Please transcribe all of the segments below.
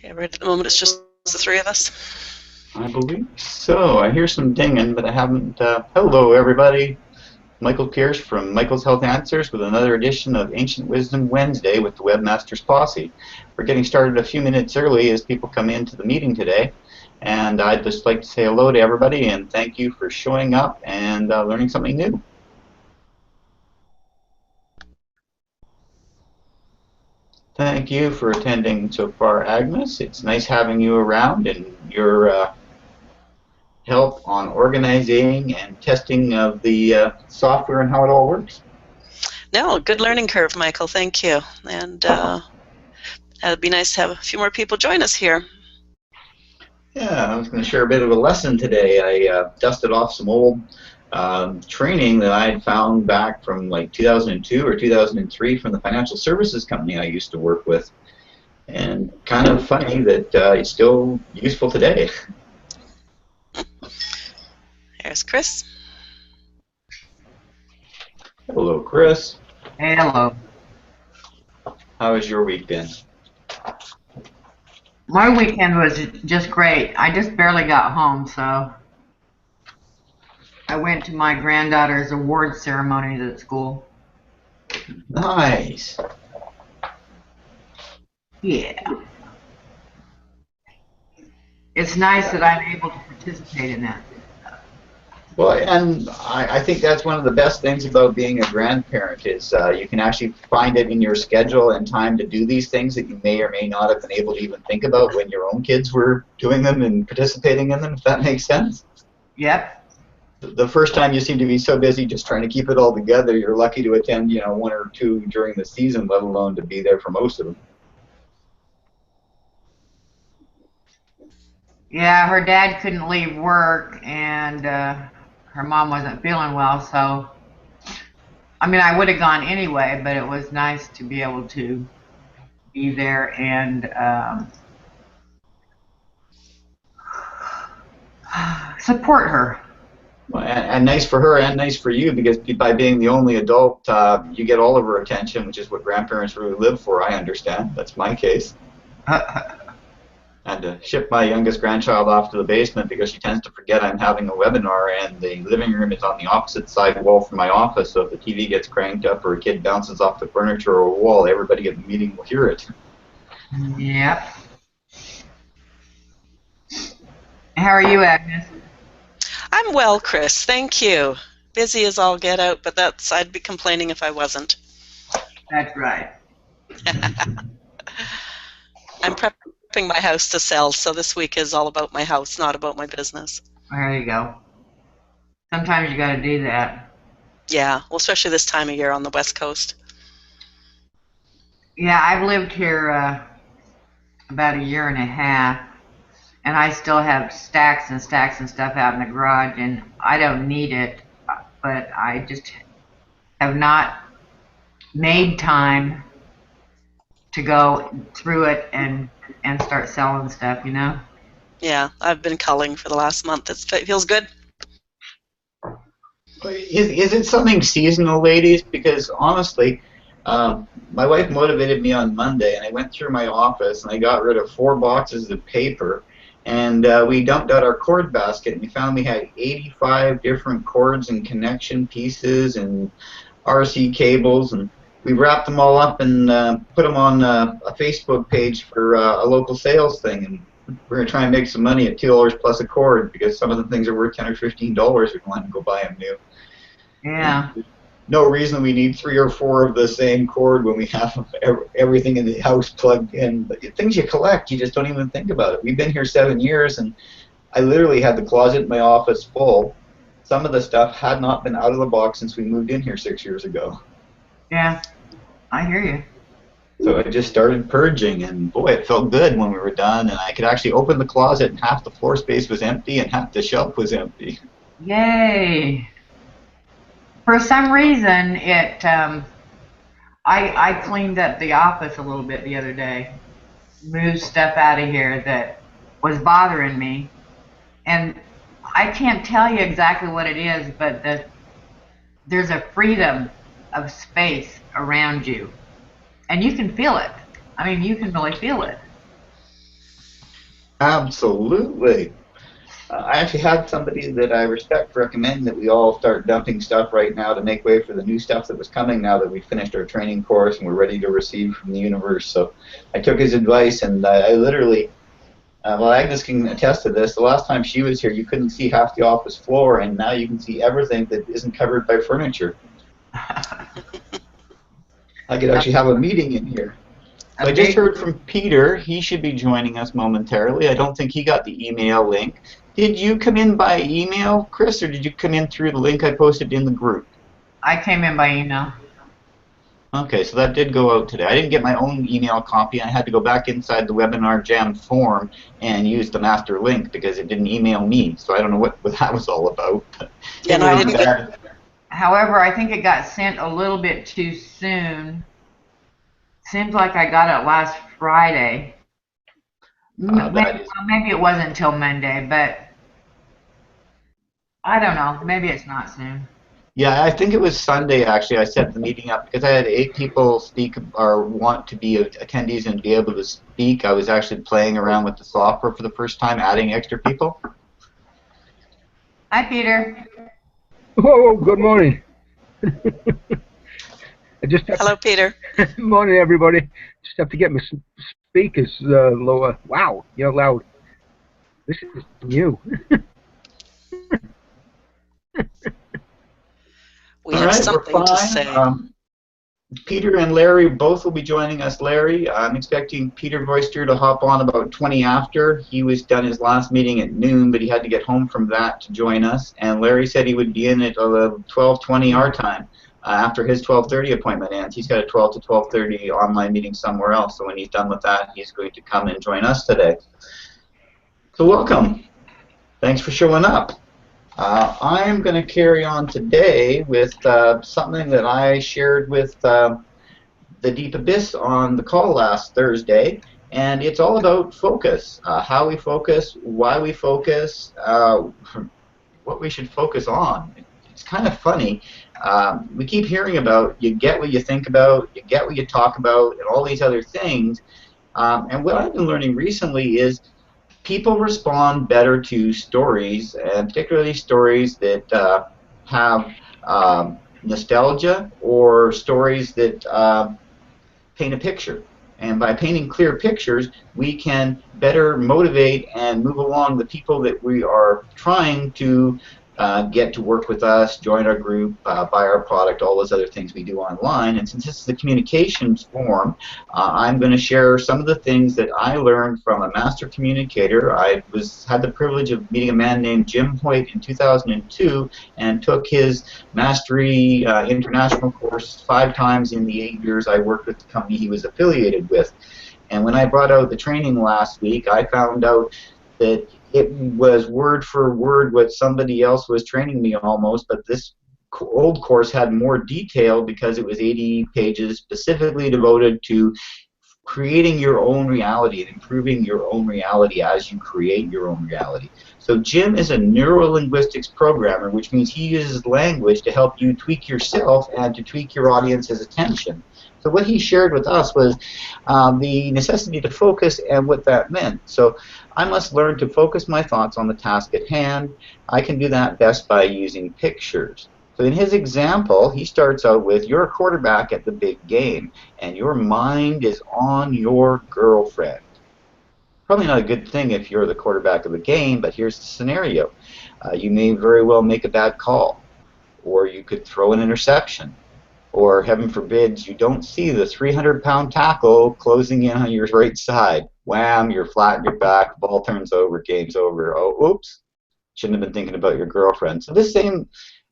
Yeah, right at the moment it's just the three of us. I believe so. I hear some dinging, but I haven't. Hello, everybody. Michael Pierce from Michael's Health Answers with another edition of Ancient Wisdom Wednesday with the Webmaster's Posse. We're getting started a few minutes early as people come into the meeting today. And I'd just like to say hello to everybody and thank you for showing up and learning something new. Thank you for attending so far, Agnes. It's nice having you around and your help on organizing and testing of the software and how it all works. No, good learning curve, Michael. Thank you. And it'd be nice to have a few more people join us here. Yeah, I was going to share a bit of a lesson today. I dusted off some old training that I had found back from like 2002 or 2003 from the financial services company I used to work with. And kind of funny that it's still useful today. There's Chris. Hello, Chris. Hello. How has your week been? My weekend was just great. I just barely got home, so I went to my granddaughter's award ceremonies at school. Nice. Yeah. It's nice that I'm able to participate in that. Well, and I think that's one of the best things about being a grandparent is you can actually find it in your schedule and time to do these things that you may or may not have been able to even think about when your own kids were doing them and participating in them, if that makes sense. Yep. The first time you seem to be so busy just trying to keep it all together, you're lucky to attend, one or two during the season, let alone to be there for most of them. Yeah, her dad couldn't leave work, and her mom wasn't feeling well, so I mean, I would have gone anyway, but it was nice to be able to be there and support her. Well, and nice for her and nice for you because by being the only adult, you get all of her attention, which is what grandparents really live for, I understand. That's my case. I had to ship my youngest grandchild off to the basement because she tends to forget I'm having a webinar and the living room is on the opposite side wall from my office, so if the TV gets cranked up or a kid bounces off the furniture or a wall, everybody at the meeting will hear it. Yep. How are you, Agnes? I'm well, Chris. Thank you. Busy as all get out, but I'd be complaining if I wasn't. That's right. I'm prepping my house to sell, so this week is all about my house, not about my business. There you go. Sometimes you got to do that. Yeah, well, especially this time of year on the West Coast. Yeah, I've lived here about a year and a half, and I still have stacks and stacks and stuff out in the garage, and I don't need it, but I just have not made time to go through it and start selling stuff, you know? Yeah, I've been culling for the last month. It feels good. Is it something seasonal, ladies? Because honestly, my wife motivated me on Monday, and I went through my office and I got rid of 4 boxes of paper, and we dumped out our cord basket, and we found we had 85 different cords and connection pieces and RC cables, and we wrapped them all up and put them on a Facebook page for a local sales thing, and we're going to try and make some money at $2 plus a cord because some of the things are worth $10 or $15 if you want to go buy them new. Yeah. No reason we need 3 or 4 of the same cord when we have everything in the house plugged in. But things you collect, you just don't even think about it. We've been here 7 years, and I literally had the closet in my office full. Some of the stuff had not been out of the box since we moved in here 6 years ago. Yeah, I hear you. So I just started purging, and boy, it felt good when we were done, and I could actually open the closet, and half the floor space was empty, and half the shelf was empty. Yay! For some reason, I cleaned up the office a little bit the other day, moved stuff out of here that was bothering me, and I can't tell you exactly what it is, but there's a freedom of space around you, and you can feel it. I mean, you can really feel it. Absolutely. I actually had somebody that I respect recommend that we all start dumping stuff right now to make way for the new stuff that was coming now that we finished our training course and we're ready to receive from the universe. So I took his advice and I literally, well, Agnes can attest to this. The last time she was here, you couldn't see half the office floor, and now you can see everything that isn't covered by furniture. I could actually have a meeting in here. So I just heard from Peter. He should be joining us momentarily. I don't think he got the email link. Did you come in by email, Chris, or did you come in through the link I posted in the group? I came in by email. Okay, so that did go out today. I didn't get my own email copy. I had to go back inside the Webinar Jam form and use the master link because it didn't email me. So I don't know what that was all about. Yeah, no, I didn't get. However, I think it got sent a little bit too soon. Seems like I got it last Friday. Maybe it wasn't until Monday, but I don't know. Maybe it's not soon. Yeah, I think it was Sunday, actually. I set the meeting up because I had 8 people speak or want to be attendees and be able to speak. I was actually playing around with the software for the first time, adding extra people. Hi, Peter. Oh, good morning. Hello, Peter. Good morning, everybody. Just have to get my speakers lower. Wow, you're loud. This is new. We have something to say. Peter and Larry both will be joining us. Larry, I'm expecting Peter Royster to hop on about 20 after. He was done his last meeting at noon, but he had to get home from that to join us. And Larry said he would be in at 12:20 our time after his 12:30 appointment ends. He's got a 12 to 12:30 online meeting somewhere else, so when he's done with that, he's going to come and join us today. So welcome. Thanks for showing up. I'm going to carry on today with something that I shared with the Deep Abyss on the call last Thursday, and it's all about focus, how we focus, why we focus, what we should focus on. It's kind of funny. We keep hearing about you get what you think about, you get what you talk about, and all these other things. And what I've been learning recently is people respond better to stories, and particularly stories that have nostalgia or stories that paint a picture. And by painting clear pictures, we can better motivate and move along the people that we are trying to get to work with us, join our group, buy our product, all those other things we do online. And since this is the communications forum, I'm going to share some of the things that I learned from a master communicator. I had the privilege of meeting a man named Jim Hoyt in 2002 and took his Mastery International course 5 times in the 8 years I worked with the company he was affiliated with. And when I brought out the training last week, I found out that it was word for word what somebody else was training me almost, but this old course had more detail because it was 80 pages specifically devoted to creating your own reality and improving your own reality as you create your own reality. So Jim is a neuro-linguistics programmer, which means he uses language to help you tweak yourself and to tweak your audience's attention. So what he shared with us was the necessity to focus and what that meant. So I must learn to focus my thoughts on the task at hand. I can do that best by using pictures. So in his example, he starts out with, you're a quarterback at the big game, and your mind is on your girlfriend. Probably not a good thing if you're the quarterback of the game, but here's the scenario. You may very well make a bad call, or you could throw an interception, or heaven forbid you don't see the 300-pound tackle closing in on your right side. Wham, you're flat on your back, ball turns over, game's over. Oh, oops, shouldn't have been thinking about your girlfriend. So this same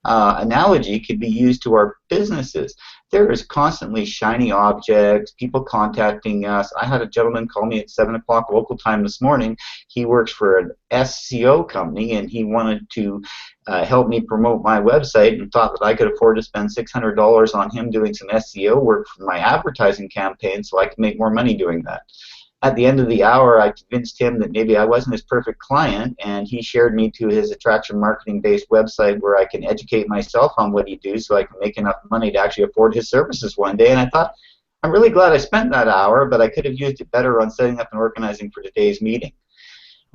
analogy could be used to our businesses. There is constantly shiny objects, people contacting us. I had a gentleman call me at 7 o'clock local time this morning. He works for an SEO company, and he wanted to help me promote my website and thought that I could afford to spend $600 on him doing some SEO work for my advertising campaign so I could make more money doing that. At the end of the hour, I convinced him that maybe I wasn't his perfect client, and he shared me to his attraction marketing-based website where I can educate myself on what he does so I can make enough money to actually afford his services one day. And I thought, I'm really glad I spent that hour, but I could have used it better on setting up and organizing for today's meeting.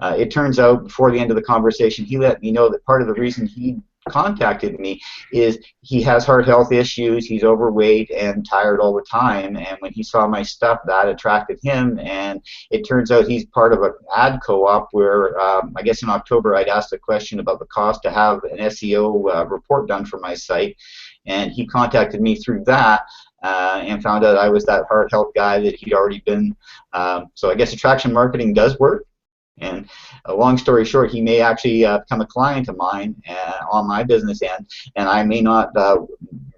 It turns out before the end of the conversation, he let me know that part of the reason he contacted me is he has heart health issues, he's overweight and tired all the time, and when he saw my stuff, that attracted him, and it turns out he's part of an ad co-op where I guess in October I'd asked a question about the cost to have an SEO report done for my site, and he contacted me through that. And found out I was that heart health guy that he'd already been. So I guess attraction marketing does work. And long story short, he may actually become a client of mine on my business end, and I may not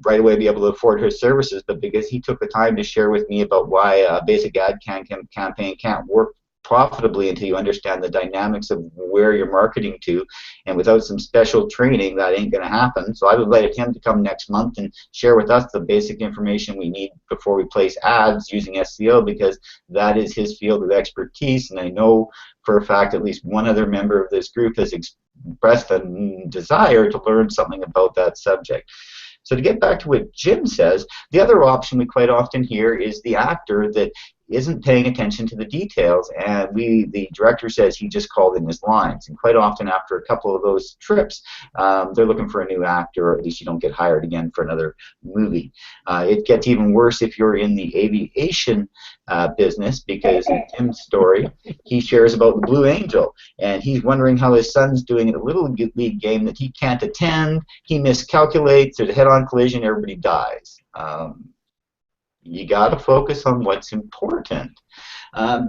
right away be able to afford his services, but because he took the time to share with me about why a basic ad campaign can't work profitably until you understand the dynamics of where you're marketing to, and without some special training that ain't going to happen. So I've invited him to come next month and share with us the basic information we need before we place ads using SEO, because that is his field of expertise, and I know for a fact at least one other member of this group has expressed a desire to learn something about that subject. So to get back to what Jim says, the other option we quite often hear is the actor that isn't paying attention to the details, and the director says he just called in his lines. And quite often after a couple of those trips, they're looking for a new actor, or at least you don't get hired again for another movie. It gets even worse if you're in the aviation business, because in Tim's story, he shares about the Blue Angel, and he's wondering how his son's doing at a little league game that he can't attend. He miscalculates, there's a head-on collision, everybody dies. You got to focus on what's important.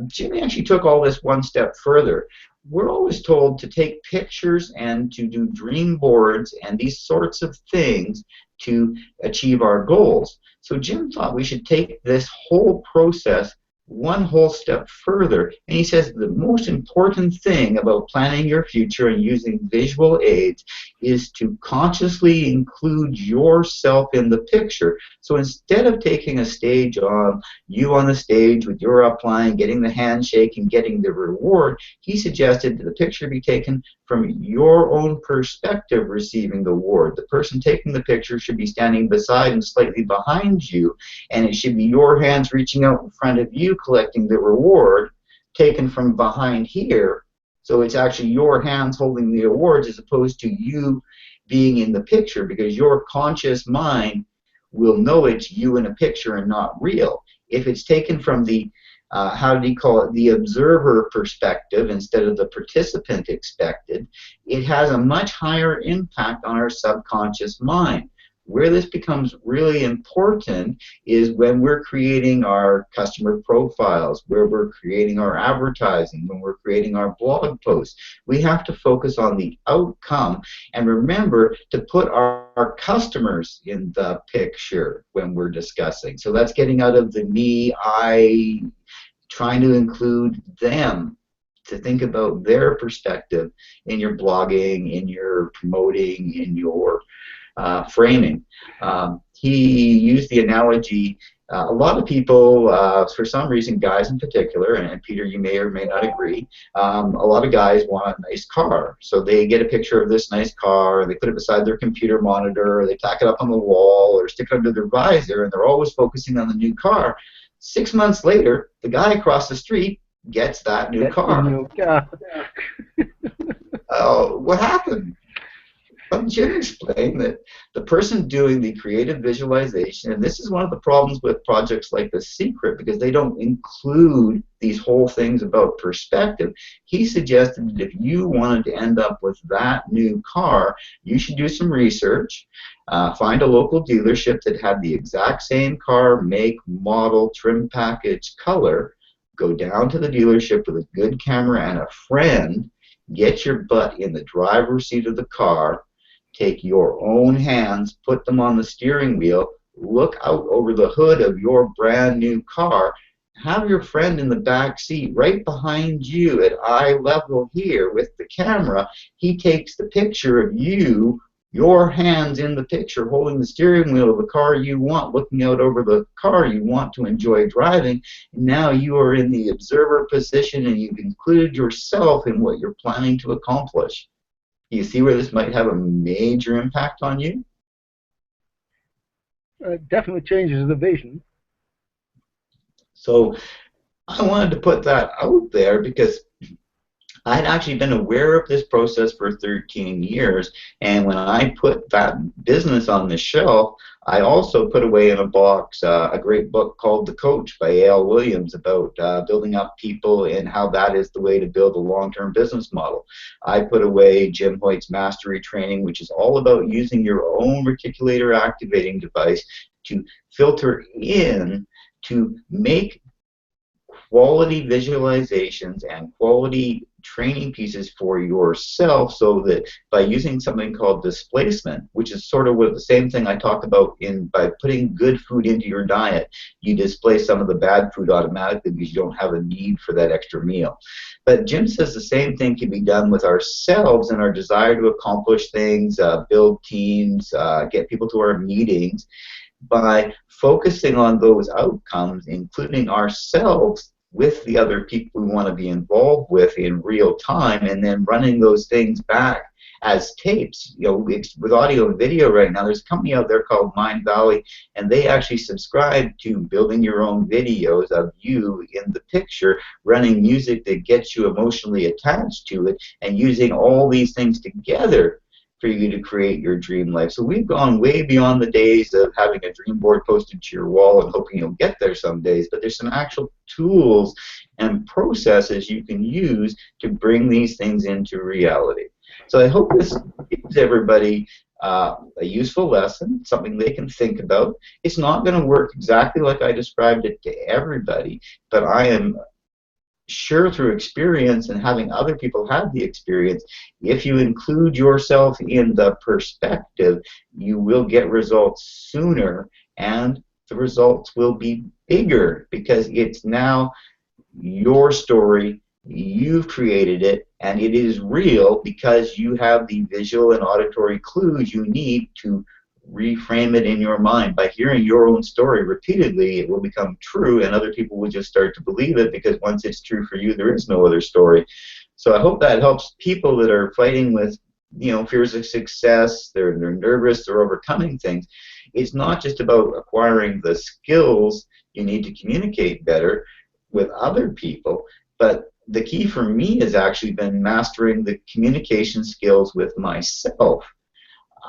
Jimmy actually took all this one step further. We're always told to take pictures and to do dream boards and these sorts of things to achieve our goals. So Jim thought we should take this whole process one whole step further, and he says the most important thing about planning your future and using visual aids is to consciously include yourself in the picture. So instead of taking a stage on you on the stage with your upline, getting the handshake and getting the reward, he suggested that the picture be taken from your own perspective receiving the award. The person taking the picture should be standing beside and slightly behind you, and it should be your hands reaching out in front of you collecting the reward, taken from behind here. So it's actually your hands holding the awards as opposed to you being in the picture, because your conscious mind will know it's you in a picture and not real. If it's taken from the how do you call it, the observer perspective instead of the participant expected, it has a much higher impact on our subconscious mind. Where this becomes really important is when we're creating our customer profiles, where we're creating our advertising, when we're creating our blog posts. We have to focus on the outcome and remember to put our customers in the picture when we're discussing. So that's getting out of the me, I, trying to include them, to think about their perspective in your blogging, in your promoting, in your framing. He used the analogy, a lot of people, for some reason, guys in particular, and Peter, you may or may not agree, a lot of guys want a nice car. So they get a picture of this nice car, they put it beside their computer monitor, or they tack it up on the wall, or stick it under their visor, and they're always focusing on the new car. 6 months later, the guy across the street gets that new car. What happened? Well, Jim explained that the person doing the creative visualization, and this is one of the problems with projects like The Secret, because they don't include these whole things about perspective. He suggested that if you wanted to end up with that new car, you should do some research, find a local dealership that had the exact same car, make, model, trim package, color, go down to the dealership with a good camera and a friend, get your butt in the driver's seat of the car, take your own hands, put them on the steering wheel, look out over the hood of your brand new car, have your friend in the back seat right behind you at eye level here with the camera. He takes the picture of you, your hands in the picture, holding the steering wheel of the car you want, looking out over the car you want to enjoy driving. And now you are in the observer position and you've included yourself in what you're planning to accomplish. You see where this might have a major impact on you? It definitely changes the vision. So I wanted to put that out there because I'd actually been aware of this process for 13 years, and when I put that business on the shelf, I also put away in a box a great book called The Coach by A.L. Williams about building up people and how that is the way to build a long-term business model. I put away Jim Hoyt's Mastery Training, which is all about using your own reticulator activating device to filter in to make quality visualizations and quality training pieces for yourself, so that by using something called displacement, which is sort of what the same thing I talk about in by putting good food into your diet, you displace some of the bad food automatically because you don't have a need for that extra meal. But Jim says the same thing can be done with ourselves and our desire to accomplish things, build teams, get people to our meetings, by focusing on those outcomes, including ourselves with the other people we want to be involved with in real time, and then running those things back as tapes. You know, with audio and video right now, there's a company out there called Mind Valley, and they actually subscribe to building your own videos of you in the picture, running music that gets you emotionally attached to it, and using all these things together for you to create your dream life. So we've gone way beyond the days of having a dream board posted to your wall and hoping you'll get there some days, but there's some actual tools and processes you can use to bring these things into reality. So I hope this gives everybody a useful lesson, something they can think about. It's not going to work exactly like I described it to everybody, but I am sure through experience and having other people have the experience, if you include yourself in the perspective, you will get results sooner, and the results will be bigger because it's now your story, you've created it, and it is real because you have the visual and auditory clues you need to reframe it in your mind. By hearing your own story repeatedly, it will become true, and other people will just start to believe it, because once it's true for you, there is no other story. So I hope that helps people that are fighting with, you know, fears of success. They're nervous, they're overcoming things. It's not just about acquiring the skills you need to communicate better with other people, but the key for me has actually been mastering the communication skills with myself.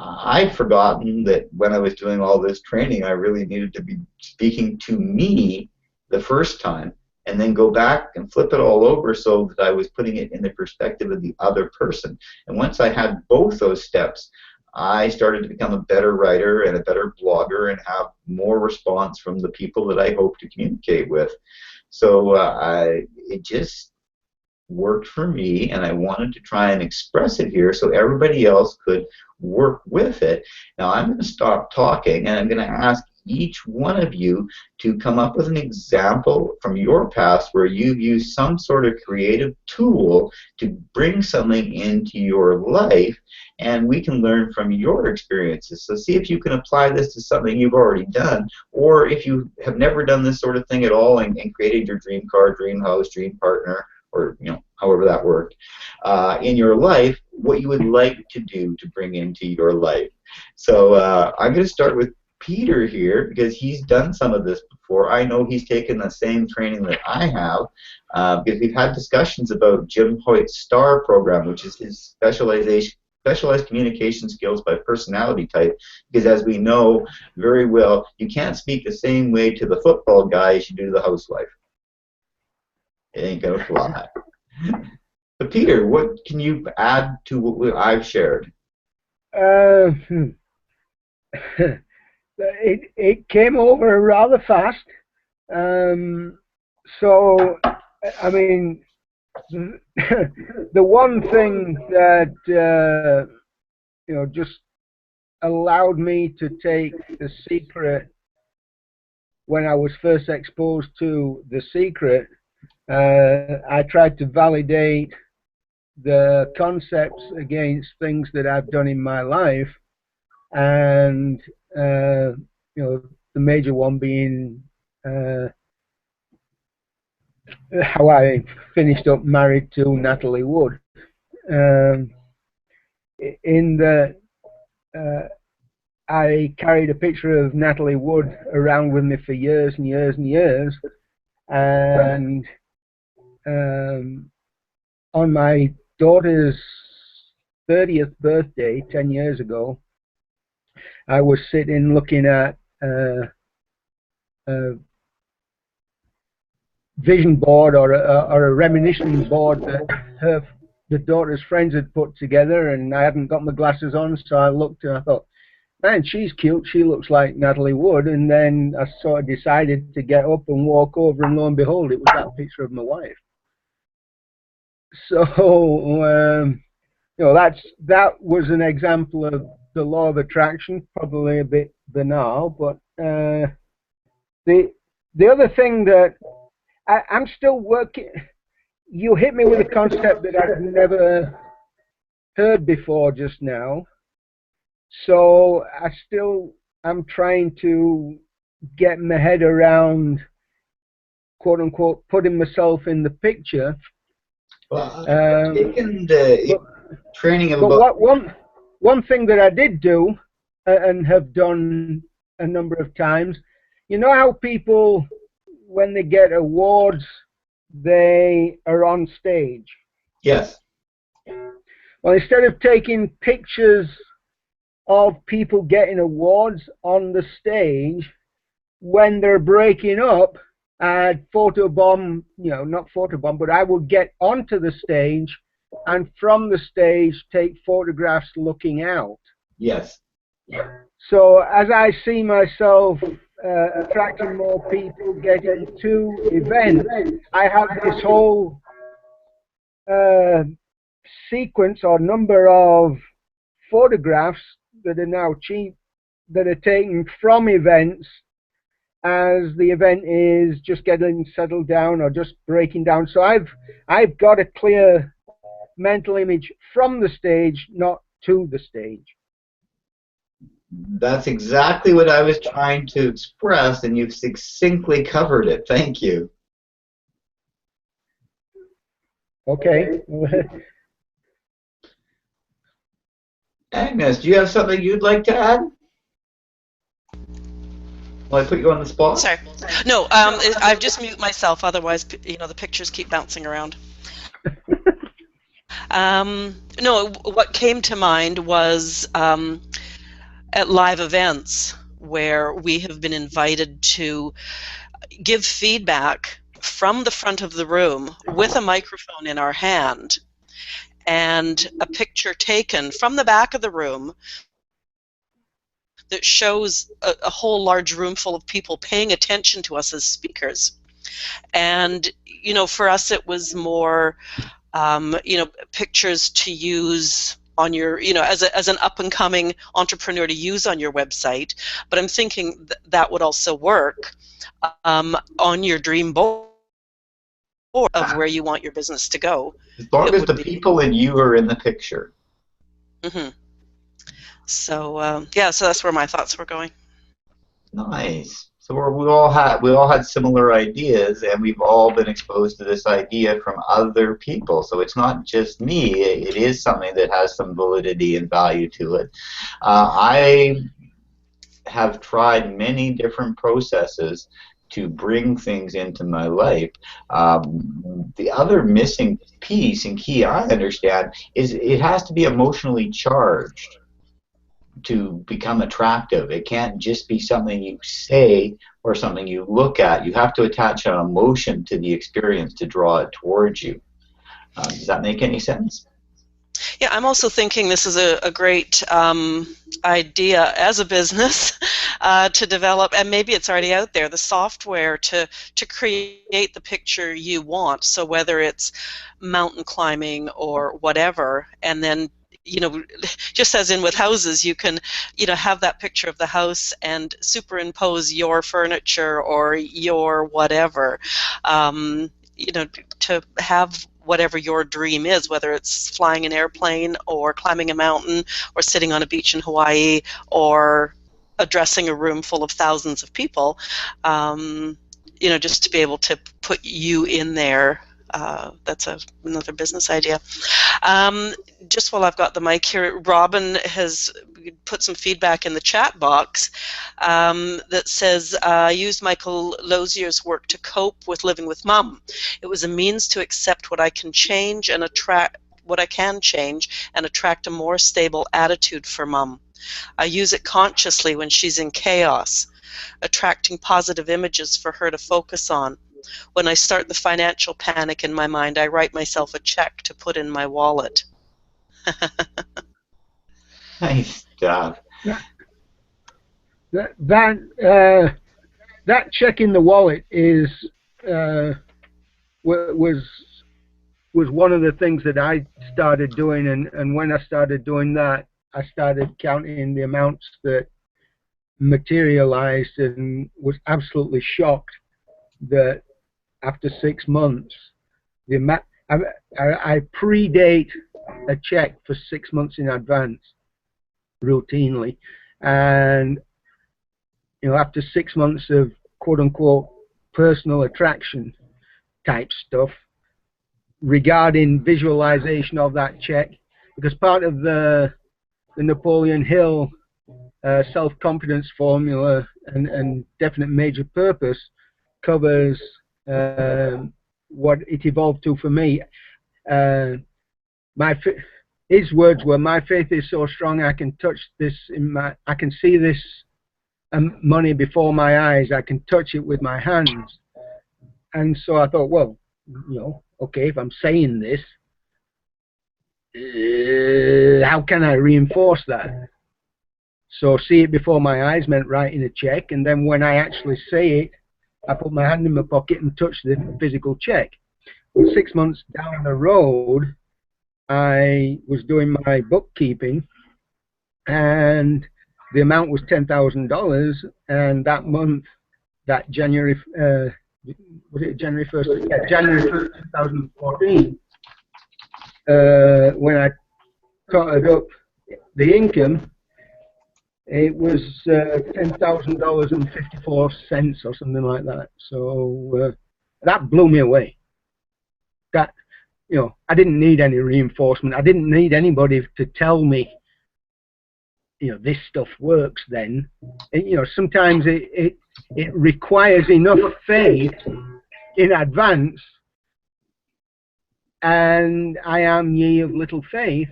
I'd forgotten that when I was doing all this training, I really needed to be speaking to me the first time, and then go back and flip it all over so that I was putting it in the perspective of the other person. And once I had both those steps, I started to become a better writer and a better blogger and have more response from the people that I hope to communicate with. So it just worked for me, and I wanted to try and express it here so everybody else could work with it. Now I'm going to stop talking, and I'm going to ask each one of you to come up with an example from your past where you've used some sort of creative tool to bring something into your life, and we can learn from your experiences. So see if you can apply this to something you've already done, or if you have never done this sort of thing at all and created your dream car, dream house, dream partner, or however that worked in your life, what you would like to do to bring into your life. So I'm going to start with Peter here, because he's done some of this before. I know he's taken the same training that I have, because we've had discussions about Jim Hoyt's STAR program, which is his specialized communication skills by personality type, because as we know very well, you can't speak the same way to the football guy as you do to the housewife. It ain't gonna fly. But Peter, what can you add to what I've shared? It came over rather fast. So, I mean, the one thing that just allowed me to take The Secret when I was first exposed to The Secret. I tried to validate the concepts against things that I've done in my life, and the major one being how I finished up married to Natalie Wood. In the I carried a picture of Natalie Wood around with me for years and years and years, and on my daughter's 30th birthday 10 years ago, I was sitting looking at a vision board or a reminiscing board that the daughter's friends had put together, and I hadn't got my glasses on, so I looked and I thought, man, she's cute, she looks like Natalie Wood. And then I sort of decided to get up and walk over, and lo and behold, it was that picture of my wife. So that was an example of the law of attraction, probably a bit banal, but the other thing that I'm still working. You hit me with a concept that I've never heard before just now. So I'm trying to get my head around, quote unquote, putting myself in the picture. Well, I've taken the training of about... one thing that I did do and have done a number of times, you know how people, when they get awards, they are on stage? Yes. Well, instead of taking pictures of people getting awards on the stage, when they're breaking up, I'd photobomb, not photobomb, but I would get onto the stage and from the stage take photographs looking out. Yes. So as I see myself attracting more people, getting to events, I have this whole sequence or number of photographs that are now cheap, that are taken from events as the event is just getting settled down or just breaking down. So I've got a clear mental image from the stage, not to the stage. That's exactly what I was trying to express, and you've succinctly covered it. Thank you. Okay. Agnes, do you have something you'd like to add? Will I put you on the spot? Sorry. No, I've just muted myself, otherwise, the pictures keep bouncing around. No, what came to mind was at live events where we have been invited to give feedback from the front of the room with a microphone in our hand and a picture taken from the back of the room that shows a whole large room full of people paying attention to us as speakers. And, for us it was more, pictures to use on your, as an up-and-coming entrepreneur to use on your website. But I'm thinking that would also work on your dream board of where you want your business to go. As long as the people and you are in the picture. Mm-hmm. So yeah, so that's where my thoughts were going. Nice. So we all had similar ideas, and we've all been exposed to this idea from other people. So it's not just me. It is something that has some validity and value to it. I have tried many different processes to bring things into my life. The other missing piece and key I understand is it has to be emotionally charged to become attractive. It can't just be something you say or something you look at. You have to attach an emotion to the experience to draw it towards you. Does that make any sense? Yeah, I'm also thinking this is a great idea as a business to develop, and maybe it's already out there, the software to create the picture you want. So whether it's mountain climbing or whatever, and then just as in with houses, you can, have that picture of the house and superimpose your furniture or your whatever, to have whatever your dream is, whether it's flying an airplane or climbing a mountain or sitting on a beach in Hawaii or addressing a room full of thousands of people, just to be able to put you in there. That's another business idea. Just while I've got the mic here, Robin has put some feedback in the chat box that says, I used Michael Lozier's work to cope with living with mom. It was a means to accept what I can change and attract a more stable attitude for mom. I use it consciously when she's in chaos, attracting positive images for her to focus on. When I start the financial panic in my mind, I write myself a check to put in my wallet. Nice stuff. That check in the wallet is was one of the things that I started doing, and when I started doing that, I started counting the amounts that materialized, and was absolutely shocked that after 6 months, the amount I predate a check for 6 months in advance routinely, and after 6 months of quote unquote personal attraction type stuff regarding visualization of that check, because part of the Napoleon Hill self-confidence formula and definite major purpose covers what it evolved to for me. His words were, "My faith is so strong I can touch this I can see this money before my eyes. I can touch it with my hands." And so I thought, well, okay, if I'm saying this, how can I reinforce that? So see it before my eyes meant writing a check, and then when I actually say it, I put my hand in my pocket and touch the physical check. Well, 6 months down the road, I was doing my bookkeeping, and the amount was $10,000, and that month, that January, was it January 1st? Yeah, January 1st, 2014, when I totted up the income, it was $10,000.54 or something like that. So that blew me away. That, I didn't need any reinforcement. I didn't need anybody to tell me, this stuff works then. And, sometimes it requires enough faith in advance, and I am ye of little faith,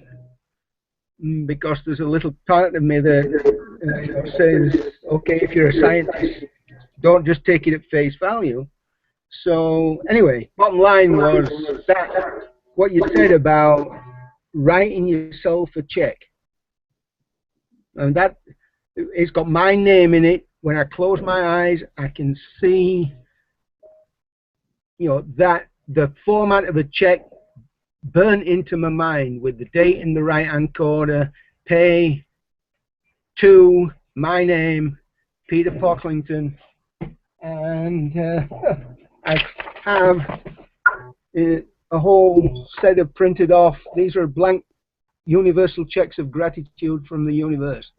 because there's a little part of me that says, okay, if you're a scientist, don't just take it at face value. So anyway, bottom line was that what you said about writing yourself a check, and that it's got my name in it. When I close my eyes, I can see, that the format of a check burnt into my mind with the date in the right hand corner, pay to my name, Peter Pocklington, and I have a whole set of printed off. These are blank universal checks of gratitude from the universe.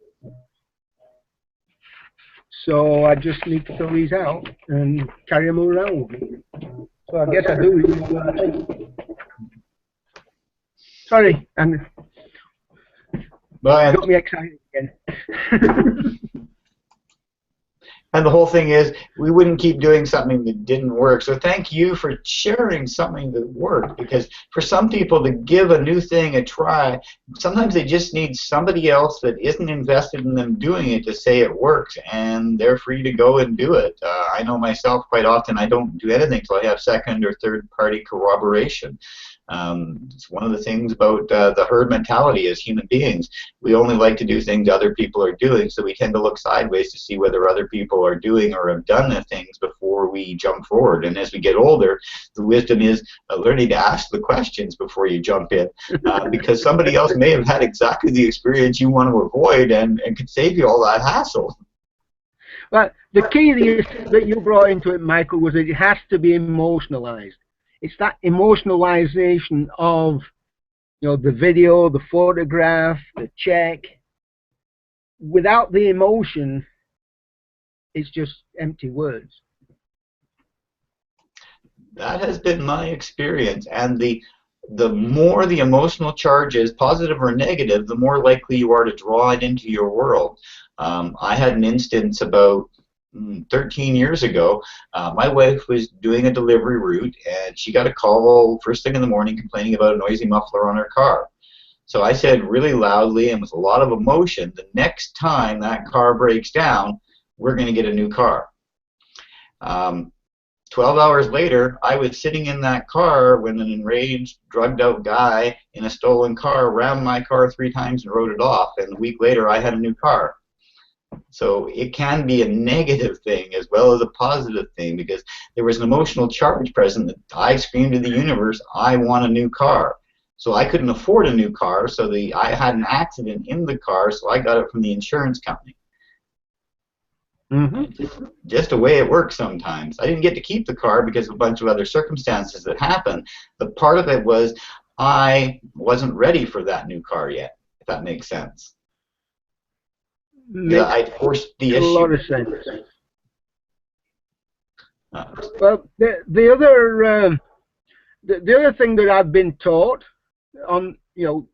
So I just need to fill these out and carry them around with me. So I guess I do really what I think. Sorry, and got me excited again. And the whole thing is, we wouldn't keep doing something that didn't work. So thank you for sharing something that worked, because for some people to give a new thing a try, sometimes they just need somebody else that isn't invested in them doing it to say it works, and they're free to go and do it. I know myself, quite often I don't do anything until I have second or third party corroboration. It's one of the things about the herd mentality as human beings. We only like to do things other people are doing, so we tend to look sideways to see whether other people are doing or have done the things before we jump forward. And as we get older, the wisdom is learning to ask the questions before you jump in, because somebody else may have had exactly the experience you want to avoid and could save you all that hassle. But the key that you brought into it, Michael, was that it has to be emotionalized. It's that emotionalization of, the video, the photograph, the check. Without the emotion, it's just empty words. That has been my experience, and the the more the emotional charge is, positive or negative, the more likely you are to draw it into your world. I had an instance about 13 years ago. My wife was doing a delivery route, and she got a call first thing in the morning complaining about a noisy muffler on her car. So I said really loudly and with a lot of emotion, the next time that car breaks down, we're going to get a new car. 12 hours later, I was sitting in that car when an enraged, drugged-out guy in a stolen car rammed my car 3 times and rode it off. And a week later, I had a new car. So it can be a negative thing as well as a positive thing, because there was an emotional charge present that I screamed to the universe, I want a new car. So I couldn't afford a new car, so I had an accident in the car, so I got it from the insurance company. Just the way it works sometimes. I didn't get to keep the car because of a bunch of other circumstances that happened. But part of it was I wasn't ready for that new car yet, if that makes sense. Yeah, I forced the issue. A lot of sense. Well, the other thing that I've been taught on, you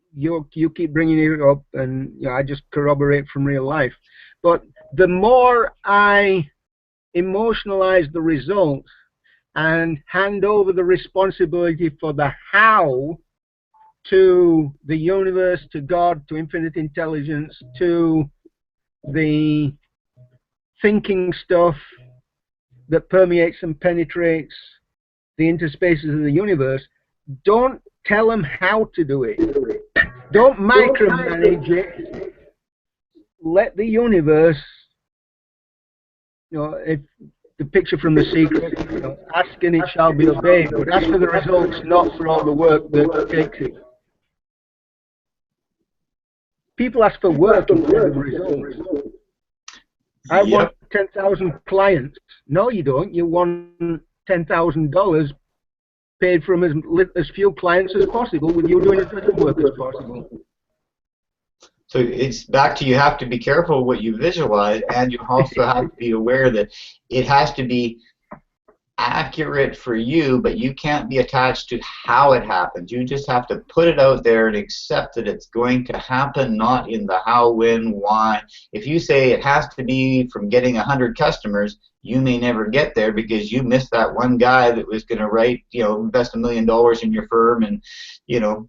keep bringing it up, and I just corroborate from real life. But the more I emotionalize the results and hand over the responsibility for the how to the universe, to God, to infinite intelligence, to the thinking stuff that permeates and penetrates the interspaces of the universe, don't tell them how to do it. Don't micromanage it. Let the universe, if the picture from The Secret, ask and it shall be obeyed, but ask for the results, not for all the work that takes it. People ask for work instead of results. I want 10,000 clients. No, you don't. You want $10,000 paid from as few clients as possible, with you doing as little work as possible. So it's back to, you have to be careful what you visualize, and you also have to be aware that it has to be accurate for you, but you can't be attached to how it happens. You just have to put it out there and accept that it's going to happen, not in the how, when, why. If you say it has to be from getting 100 customers, you may never get there because you missed that one guy that was going to write, invest $1 million in your firm and,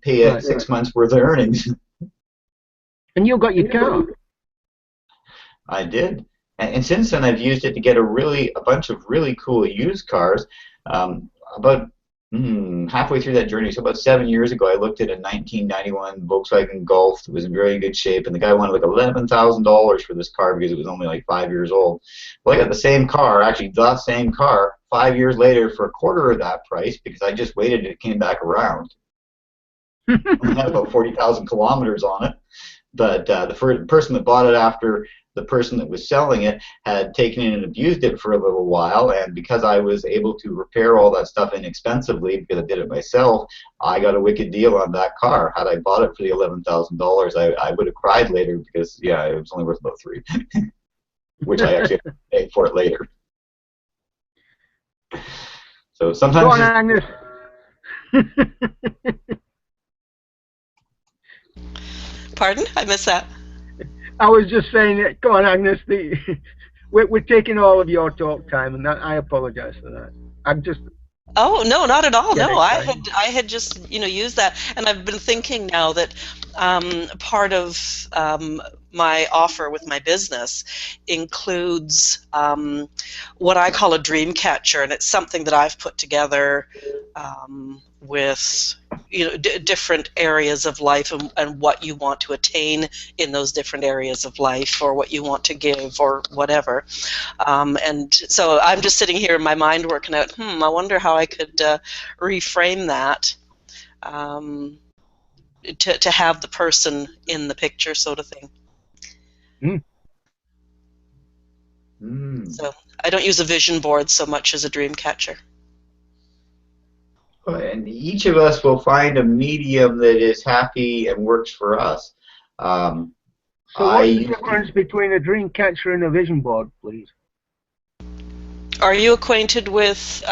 pay it 6 months worth of earnings. And you got your car. I did. And since then, I've used it to get a bunch of really cool used cars. About halfway through that journey, so about 7 years ago, I looked at a 1991 Volkswagen Golf that was in very good shape, and the guy wanted like $11,000 for this car because it was only like 5 years old. Well, I got the same car, actually the same car, 5 years later for a quarter of that price because I just waited and it came back around. It had about 40,000 kilometers on it. But the person that bought it after the person that was selling it had taken it and abused it for a little while, and because I was able to repair all that stuff inexpensively because I did it myself, I got a wicked deal on that car. Had I bought it for the $11,000, I would have cried later because, it was only worth about $3,000, which I actually paid for it later. So sometimes... Go on, Agnes. Pardon? I missed that. I was just saying that, go on, Agnes, we're taking all of your talk time, and I apologize for that. I'm just... Oh, no, not at all. No, I had just, used that, and I've been thinking now that part of my offer with my business includes what I call a dream catcher, and it's something that I've put together with different areas of life and what you want to attain in those different areas of life, or what you want to give, or whatever. And so I'm just sitting here in my mind working out, I wonder how I could reframe that to have the person in the picture, sort of thing. So I don't use a vision board so much as a dream catcher. And each of us will find a medium that is happy and works for us. So what's the difference between a dream catcher and a vision board, please? Are you acquainted with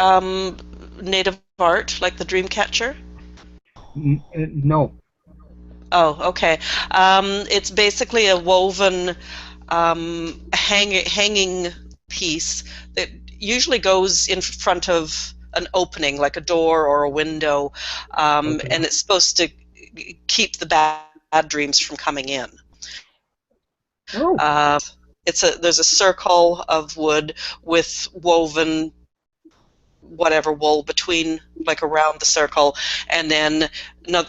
native art, like the dream catcher? No. Oh, okay. It's basically a woven hanging piece that usually goes in front of an opening, like a door or a window, Okay. and it's supposed to keep the bad dreams from coming in. Oh. There's a circle of wood with woven whatever wool between, like around the circle, and then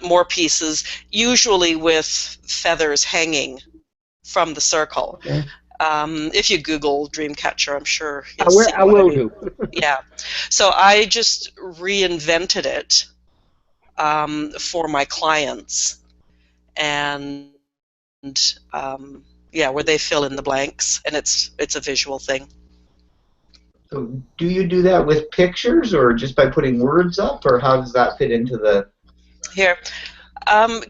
more pieces, usually with feathers hanging from the circle. Okay. If you Google Dreamcatcher, I'm sure I you'll will. see I what I will mean. do. Yeah. So I just reinvented it for my clients, and yeah, where they fill in the blanks, and it's a visual thing. So do you do that with pictures or just by putting words up, or how does that fit into the... Here,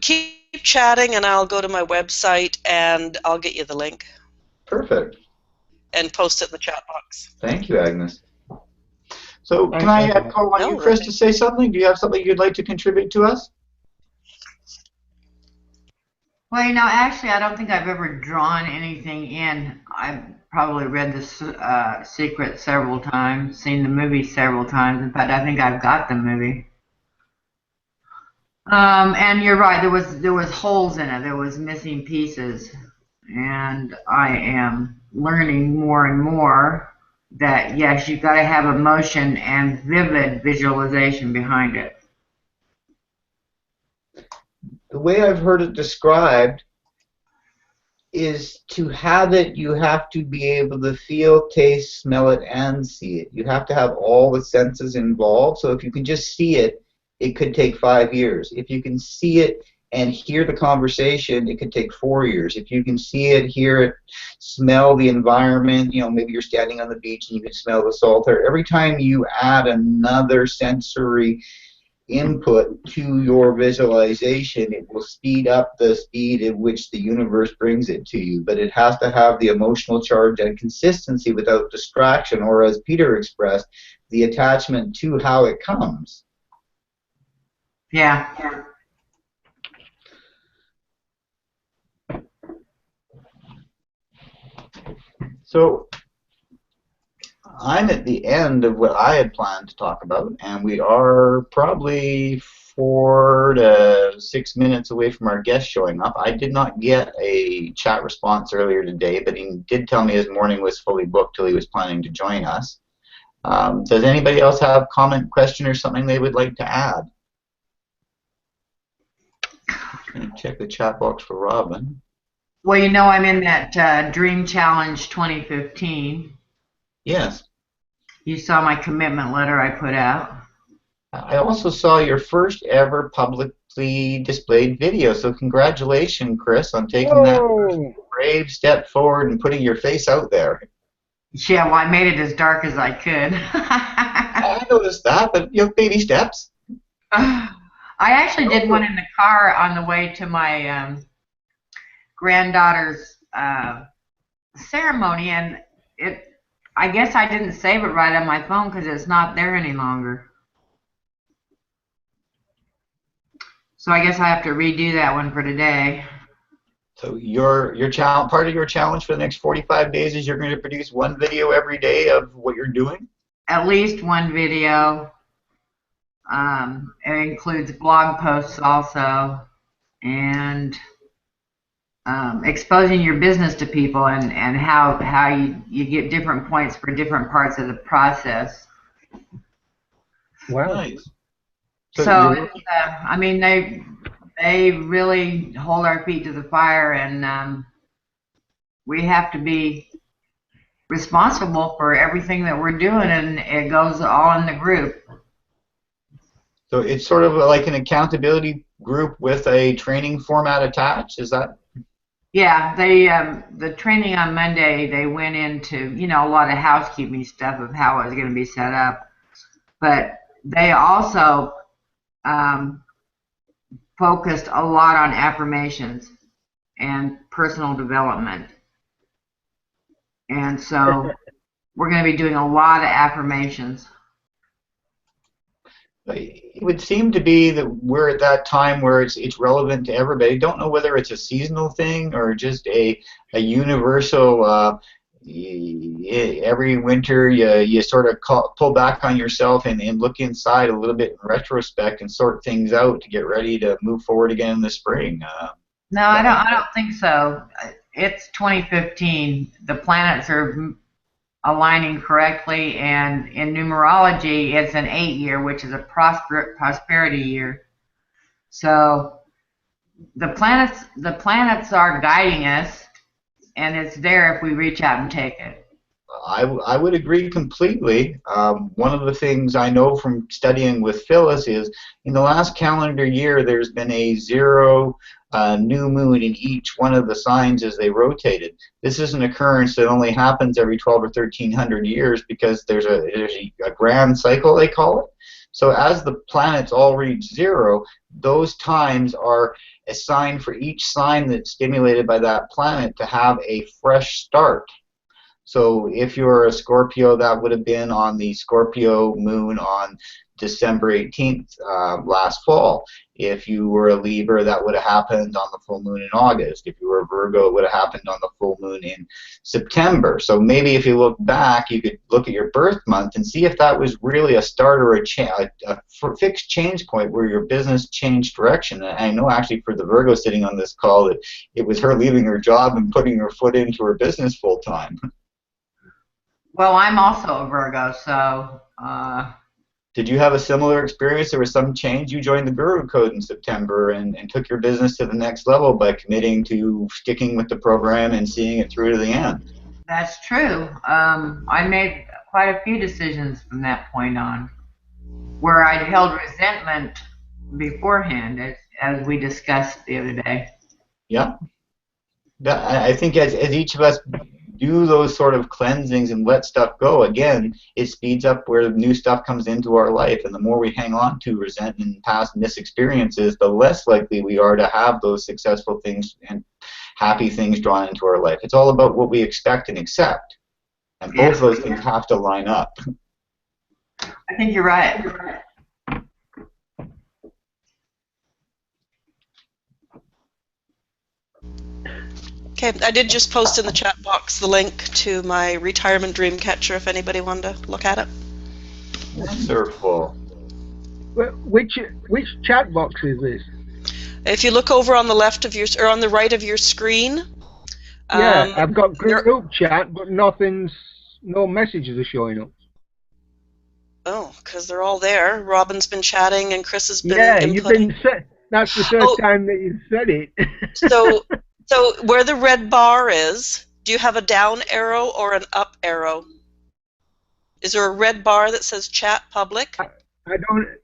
keep chatting, and I'll go to my website and I'll get you the link Perfect. and post it in the chat box. Thank you, Agnes. So can Thanks, I Agnes. call on you, No, Chris, to say something? Do you have something you'd like to contribute to us? Well, actually, I don't think I've ever drawn anything in. I've probably read The Secret several times, seen the movie several times. In fact, I think I've got the movie. And you're right. There was holes in it. There was missing pieces, and I am learning more and more that yes, you've got to have emotion and vivid visualization behind it. The way I've heard it described is to have it, you have to be able to feel, taste, smell it, and see it. You have to have all the senses involved. So if you can just see it, it could take 5 years. If you can see it and hear the conversation, it could take 4 years. If you can see it, hear it, smell the environment, maybe you're standing on the beach and you can smell the salt air. Every time you add another sensory input to your visualization, it will speed up the speed at which the universe brings it to you. But it has to have the emotional charge and consistency without distraction, or as Peter expressed, the attachment to how it comes. Yeah. So I'm at the end of what I had planned to talk about, and we are probably 4 to 6 minutes away from our guest showing up. I did not get a chat response earlier today, but he did tell me his morning was fully booked till he was planning to join us. Does anybody else have comment, question, or something they would like to add? Going to check the chat box for Robin. Well, I'm in that Dream Challenge 2015. Yes. You saw my commitment letter I put out. I also saw your first ever publicly displayed video, so congratulations, Chris, on taking that brave step forward and putting your face out there. Yeah, well, I made it as dark as I could. I noticed that, but baby steps. I actually did one in the car on the way to my granddaughter's ceremony, and I guess I didn't save it right on my phone because it's not there any longer. So I guess I have to redo that one for today. So your part of your challenge for the next 45 days is you're going to produce one video every day of what you're doing? At least one video. It includes blog posts also, and exposing your business to people and how you get different points for different parts of the process. Wow. Nice. So I mean, they really hold our feet to the fire, and we have to be responsible for everything that we're doing, and it goes all in the group. So it's sort of like an accountability group with a training format attached, is that? Yeah, the training on Monday, they went into, a lot of housekeeping stuff of how it was going to be set up. But they also focused a lot on affirmations and personal development. And so we're going to be doing a lot of affirmations. It would seem to be that we're at that time where it's relevant to everybody. I don't know whether it's a seasonal thing or just a universal. Every winter, you sort of pull back on yourself and look inside a little bit in retrospect and sort things out to get ready to move forward again in the spring. No, I don't think so. It's 2015. The planets are aligning correctly, and in numerology, it's an 8-year, which is a prosperity year. So the planets are guiding us, and it's there if we reach out and take it. I would agree completely. One of the things I know from studying with Phyllis is in the last calendar year there's been a 0 new moon in each one of the signs as they rotated. This is an occurrence that only happens every 12 or 1300 years because there's a grand cycle, they call it. So as the planets all reach 0, those times are assigned for each sign that's stimulated by that planet to have a fresh start. So if you're a Scorpio, that would have been on the Scorpio moon on December 18th last fall. If you were a Libra, that would have happened on the full moon in August. If you were a Virgo, it would have happened on the full moon in September. So maybe if you look back, you could look at your birth month and see if that was really a start or a fixed change point where your business changed direction. And I know actually for the Virgo sitting on this call that it was her leaving her job and putting her foot into her business full time. Well, I'm also a Virgo, so. Did you have a similar experience? There was some change. You joined the Guru Code in September and took your business to the next level by committing to sticking with the program and seeing it through to the end. That's true. I made quite a few decisions from that point on where I'd held resentment beforehand, as we discussed the other day. Yeah. I think as each of us do those sort of cleansings and let stuff go, again, it speeds up where new stuff comes into our life. And the more we hang on to resentment and past misexperiences, the less likely we are to have those successful things and happy things drawn into our life. It's all about what we expect and accept. And both of those things have to line up. I think you're right. Okay, I did just post in the chat box the link to my retirement dream catcher if anybody wanted to look at it. Wonderful. Which chat box is this? If you look over on the left of your, or on the right of your screen. Yeah, I've got group chat, but no messages are showing up. Oh, because they're all there. Robin's been chatting and Chris has been inputting. That's the third time that you've said it. So where the red bar is, do you have a down arrow or an up arrow? Is there a red bar that says chat public?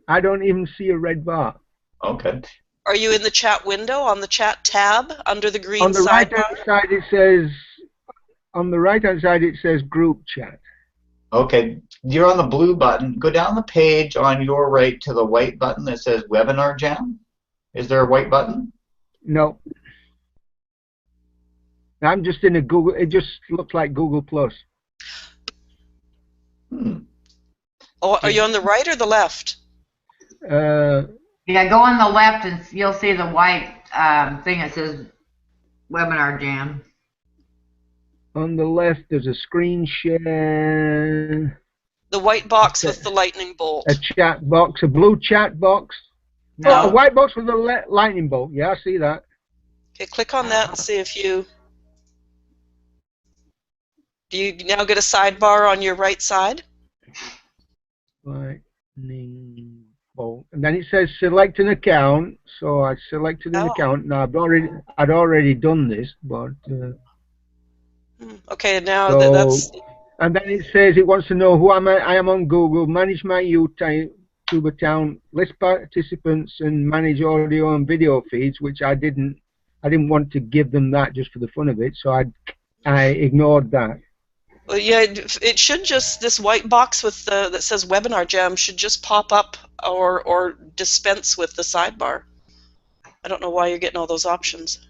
I don't even see a red bar. Okay. Are you in the chat window on the chat tab under the green on the sidebar? Right-hand side it says, on the right-hand side it says group chat. Okay, you're on the blue button. Go down the page on your right to the white button that says Webinar Jam. Is there a white button? No. I'm just in a Google. It just looks like Google Plus. Oh, are you on the right or the left? Yeah, go on the left and you'll see the white thing that says Webinar Jam. On the left, there's a screen share. The white box with the lightning bolt. A chat box, a blue chat box. No. Oh, a white box with a lightning bolt. Yeah, I see that. Okay, click on that and see if you... Do you now get a sidebar on your right side? Lightning bolt. And then it says select an account. So I selected an account. Now I'd already done this, but... Okay, now so, that's... And then it says it wants to know who I am on Google, manage my YouTube account, list participants, and manage audio and video feeds, which I didn't want to give them that just for the fun of it, so I ignored that. Well, yeah, it should just, this white box with that says Webinar Jam should just pop up or dispense with the sidebar. I don't know why you're getting all those options.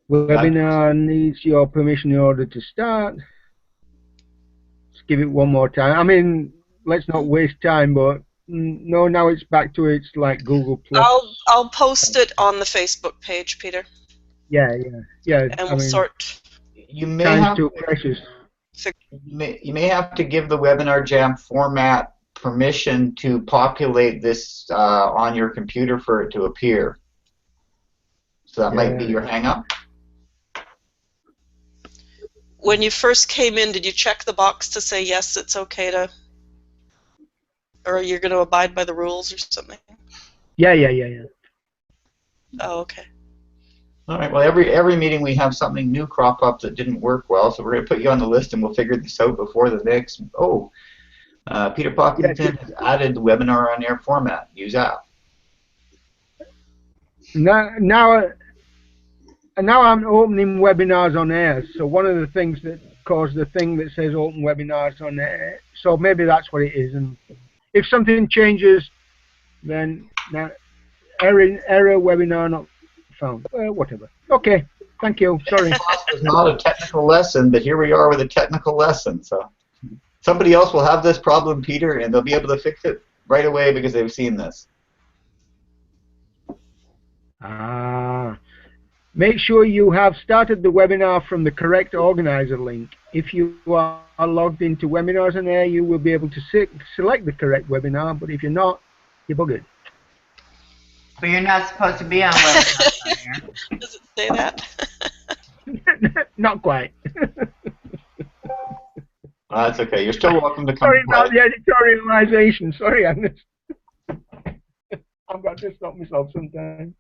Webinar needs your permission in order to start. Let's give it one more time. I mean, let's not waste time, but No, now it's back to its like Google Plus. I'll post it on the Facebook page, Peter, Yeah, yeah. and I we'll mean, sort. You may time's have too precious. you may have to give the Webinar Jam format permission to populate this on your computer for it to appear. So that might be Yeah. your hang-up. When you first came in, did you check the box to say yes, it's okay to, or you're going to abide by the rules or something? Yeah. Oh, okay. All right. Well, every meeting we have something new crop up that didn't work well, so we're going to put you on the list, and we'll figure this out before the next. Peter Yeah. Poppington has added the webinar on air format. Use that. Now I'm opening webinars on air. So one of the things that caused the thing that says open webinars on air. So maybe that's what it is. And if something changes, then error webinar not found. Whatever. Okay. Thank you. Sorry. It's not a technical lesson, but here we are with a technical lesson. So somebody else will have this problem, Peter, and they'll be able to fix it right away because they've seen this. Make sure you have started the webinar from the correct organizer link. If you are logged into webinars on air, you will be able to select the correct webinar, but if you're not, you're buggered. But you're not supposed to be on webinars on air. Does it say that? Not quite. That's okay. You're still welcome to come. Sorry about the editorialization. Sorry, Agnes. I've got to stop myself sometimes.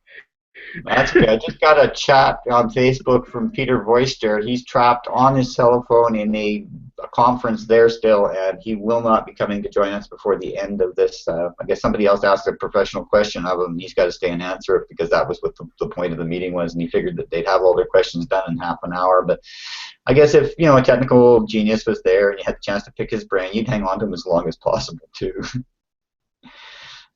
That's okay. I just got a chat on Facebook from Peter Voister. He's trapped on his cell phone in a conference there still, and he will not be coming to join us before the end of this. I guess somebody else asked a professional question of him. He's got to stay and answer it because that was what the point of the meeting was, and he figured that they'd have all their questions done in half an hour. But I guess if a technical genius was there and you had the chance to pick his brain, you'd hang on to him as long as possible too.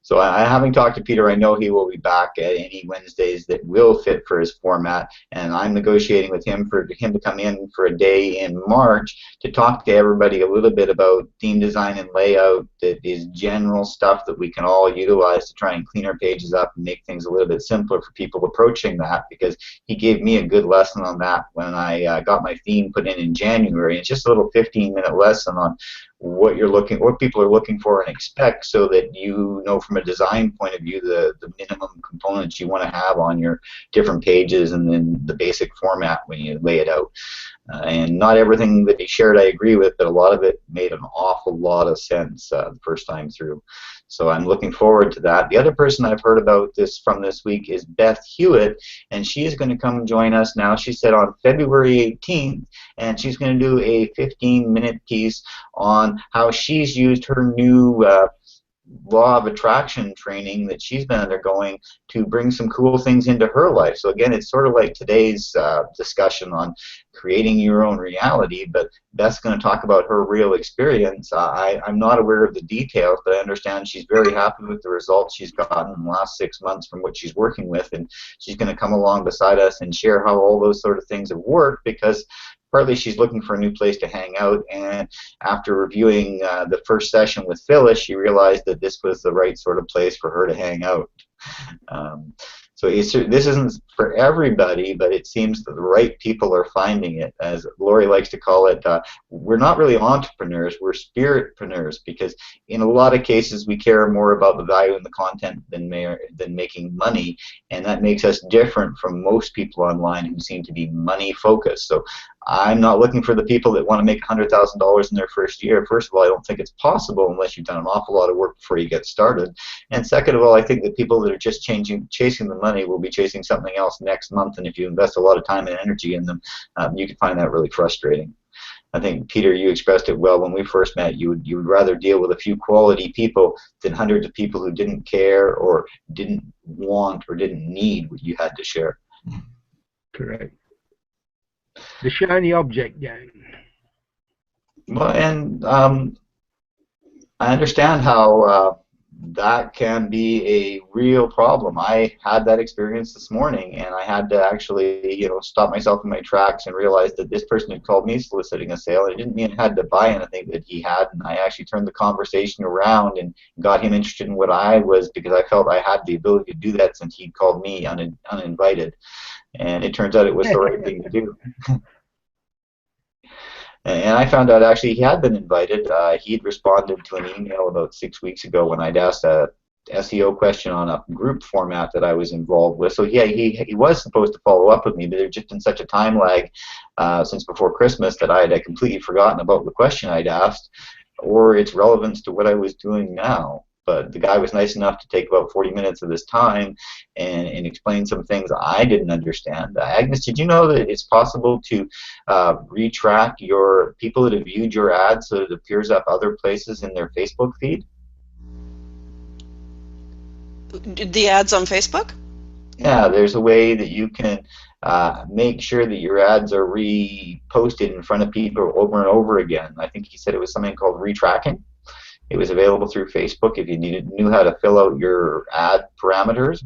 So having talked to Peter, I know he will be back at any Wednesdays that will fit for his format, and I'm negotiating with him for him to come in for a day in March to talk to everybody a little bit about theme design and layout that is general stuff that we can all utilize to try and clean our pages up and make things a little bit simpler for people approaching that, because he gave me a good lesson on that when I got my theme put in January. It's just a little 15-minute lesson on what people are looking for and expect, so that you know from a design point of view the minimum components you want to have on your different pages, and then the basic format when you lay it out. And not everything that he shared I agree with, but a lot of it made an awful lot of sense the first time through. So I'm looking forward to that. The other person I've heard about this from this week is Beth Hewitt, and she is going to come join us now. She said on February 18th, and she's going to do a 15-minute piece on how she's used her new law of attraction training that she's been undergoing to bring some cool things into her life. So again, it's sort of like today's discussion on creating your own reality, but Beth's going to talk about her real experience. I'm not aware of the details, but I understand she's very happy with the results she's gotten in the last 6 months from what she's working with, and she's going to come along beside us and share how all those sort of things have worked, because partly she's looking for a new place to hang out, and after reviewing the first session with Phyllis, she realized that this was the right sort of place for her to hang out. So this isn't for everybody, but it seems that the right people are finding it. As Lori likes to call it, we're not really entrepreneurs, we're spiritpreneurs, because in a lot of cases we care more about the value in the content than making money, and that makes us different from most people online who seem to be money focused. So I'm not looking for the people that want to make $100,000 in their first year. First of all, I don't think it's possible unless you've done an awful lot of work before you get started. And second of all, I think that people that are just chasing the money will be chasing something else next month. And if you invest a lot of time and energy in them, you can find that really frustrating. I think, Peter, you expressed it well when we first met. You would rather deal with a few quality people than hundreds of people who didn't care or didn't want or didn't need what you had to share. Correct. The shiny object gang. Well, and I understand how that can be a real problem. I had that experience this morning, and I had to actually, stop myself in my tracks and realize that this person had called me soliciting a sale. It didn't mean I had to buy anything that he had, and I actually turned the conversation around and got him interested in what I was, because I felt I had the ability to do that since he'd called me uninvited. And it turns out it was the right thing to do. And I found out actually he had been invited. He'd responded to an email about 6 weeks ago when I'd asked a SEO question on a group format that I was involved with. So yeah, he was supposed to follow up with me, but there's just been such a time lag since before Christmas that I had completely forgotten about the question I'd asked or its relevance to what I was doing now. But the guy was nice enough to take about 40 minutes of his time and explain some things I didn't understand. Agnes, did you know that it's possible to retrack your people that have viewed your ad so that it appears up other places in their Facebook feed? The ads on Facebook? Yeah, there's a way that you can make sure that your ads are reposted in front of people over and over again. I think he said it was something called retracking. It was available through Facebook if you knew how to fill out your ad parameters.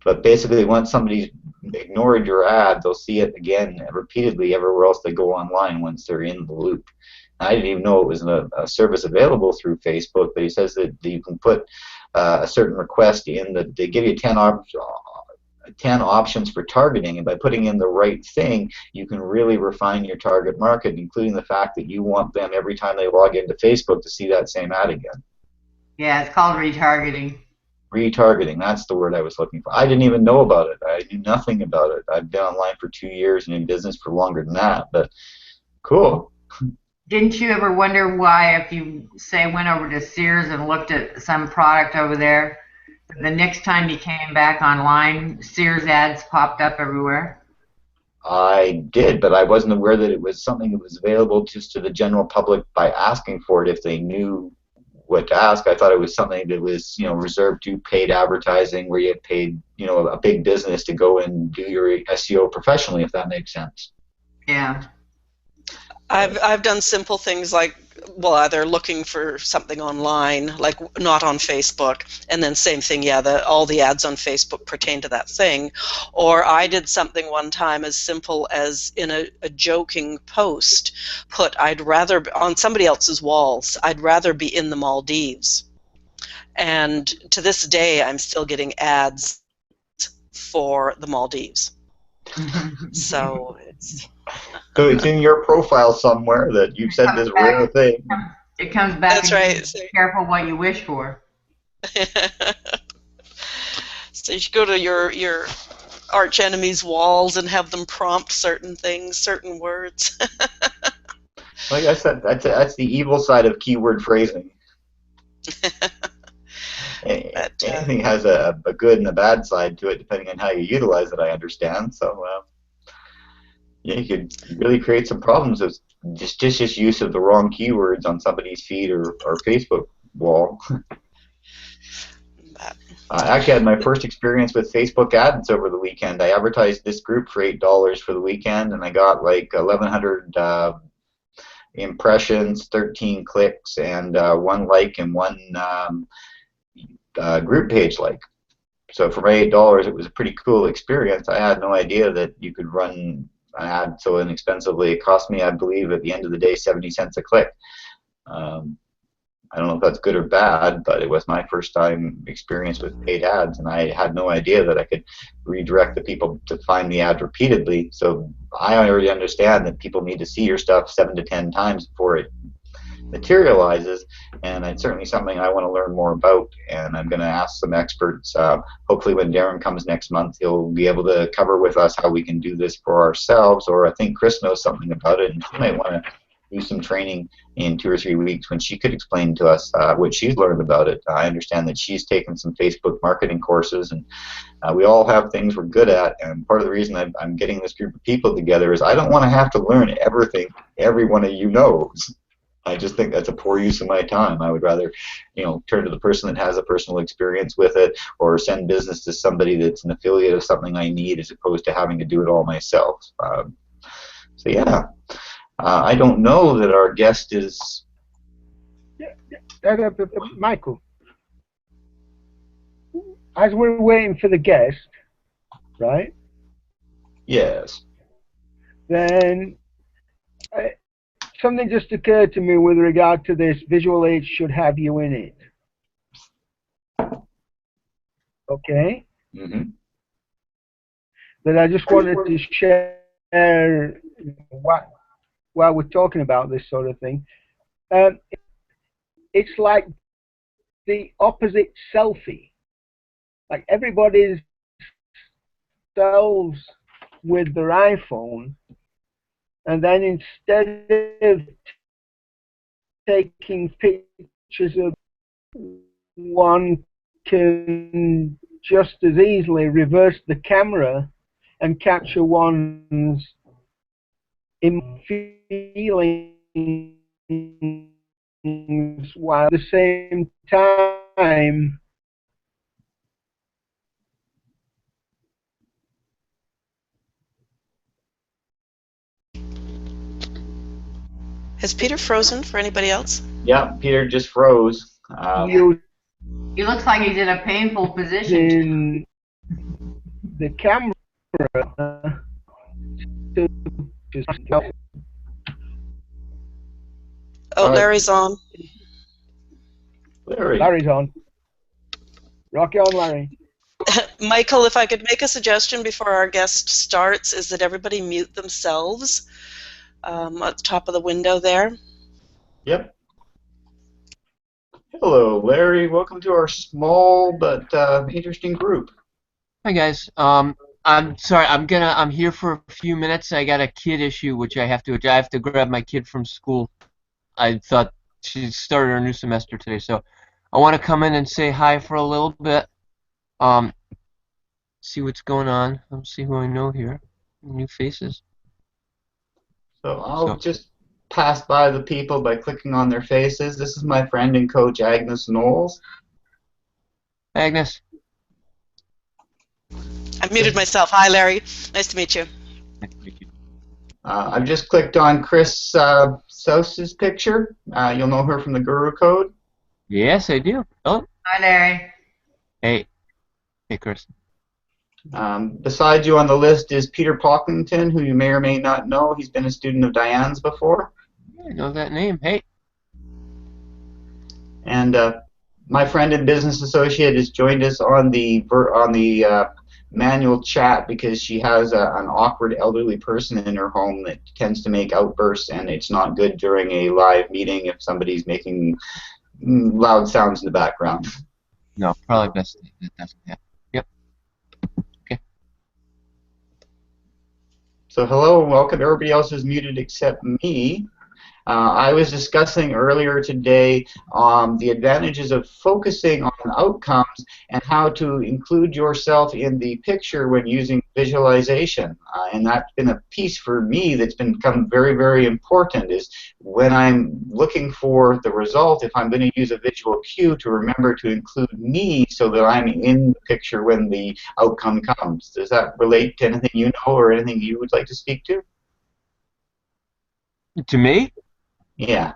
But basically, once somebody's ignored your ad, they'll see it again repeatedly everywhere else they go online once they're in the loop. I didn't even know it was a service available through Facebook, but he says that you can put a certain request in. That they give you 10 options for targeting, and by putting in the right thing, you can really refine your target market, including the fact that you want them every time they log into Facebook to see that same ad again. Yeah, it's called retargeting. Retargeting, that's the word I was looking for. I didn't even know about it. I knew nothing about it. I've been online for 2 years and in business for longer than that, but cool. Didn't you ever wonder why, if you, say, went over to Sears and looked at some product over there, the next time you came back online, Sears ads popped up everywhere? I did, but I wasn't aware that it was something that was available just to the general public by asking for it if they knew what to ask. I thought it was something that was, reserved to paid advertising, where you paid, a big business to go and do your SEO professionally, if that makes sense. Yeah. I've done simple things like, well, either looking for something online, like not on Facebook, and then same thing, yeah, all the ads on Facebook pertain to that thing. Or I did something one time as simple as in a joking post, I'd rather, on somebody else's walls, I'd rather be in the Maldives. And to this day, I'm still getting ads for the Maldives. So it's in your profile somewhere that you've said this rare thing. It comes back. That's right. Be careful what you wish for. So you should go to your arch enemy's walls and have them prompt certain things, certain words. Like I said, that's the evil side of keyword phrasing. Anything has a good and a bad side to it, depending on how you utilize it, I understand. So yeah, you could really create some problems with just use of the wrong keywords on somebody's feed or Facebook wall. I actually had my first experience with Facebook ads over the weekend. I advertised this group for $8 for the weekend, and I got like 1,100 impressions, 13 clicks, and 1 like and 1 group page like. So for my $8, it was a pretty cool experience. I had no idea that you could run an ad so inexpensively. It cost me, I believe, at the end of the day, 70 cents a click. I don't know if that's good or bad, but it was my first time experience with paid ads, and I had no idea that I could redirect the people to find the ad repeatedly. So I already understand that people need to see your stuff 7 to 10 times before it materializes, and it's certainly something I want to learn more about, and I'm going to ask some experts. Hopefully when Darren comes next month, he'll be able to cover with us how we can do this for ourselves, or I think Chris knows something about it, and she might want to do some training in 2 or 3 weeks when she could explain to us what she's learned about it. I understand that she's taken some Facebook marketing courses, and we all have things we're good at, and part of the reason I'm getting this group of people together is I don't want to have to learn everything every one of you knows. I just think that's a poor use of my time. I would rather, turn to the person that has a personal experience with it, or send business to somebody that's an affiliate of something I need, as opposed to having to do it all myself. So yeah, I don't know that our guest is... Michael. as we're waiting for the guest, right? Yes. Then something just occurred to me with regard to this. Visual aids should have you in it. Okay? Mm-hmm. That I just wanted to share while we're talking about this sort of thing. It's like the opposite selfie. Like everybody's selves with their iPhone, and then instead of taking pictures of one can just as easily reverse the camera and capture one's feelings while at the same time Has Peter frozen for anybody else? Yeah, Peter just froze. He looks like he's in a painful position. using the camera to just Oh, Larry's on. Larry's on. Rock on, Larry. Michael, if I could make a suggestion before our guest starts, is that everybody mute themselves at the top of the window there. Yep. Hello, Larry. Welcome to our small but interesting group. Hi guys. I'm sorry. I'm here for a few minutes. I got a kid issue which I have to grab my kid from school. I thought she started her new semester today, so I want to come in and say hi for a little bit. See what's going on. Let's see who I know here. New faces. So I'll just pass by the people by clicking on their faces. This is my friend and coach, Agnes Knowles. Agnes. I muted myself. Hi, Larry. Nice to meet you. I've just clicked on Chris Souse's picture. You'll know her from the Guru Code. Yes, I do. Oh. Hi, Larry. Hey. Hey, Chris. Beside you on the list is Peter Pocklington, who you may or may not know. He's been a student of Diane's before. I know that name. Hey. And my friend and business associate has joined us on the manual chat because she has an awkward elderly person in her home that tends to make outbursts, and it's not good during a live meeting if somebody's making loud sounds in the background. No, probably best that doesn't happen. Yep. Okay. So hello and welcome. Everybody else is muted except me. I was discussing earlier today the advantages of focusing on outcomes and how to include yourself in the picture when using visualization. And that's been a piece for me that's become very, very important, is when I'm looking for the result, if I'm going to use a visual cue, to remember to include me so that I'm in the picture when the outcome comes. Does that relate to anything you know or anything you would like to speak to? To me? Yeah.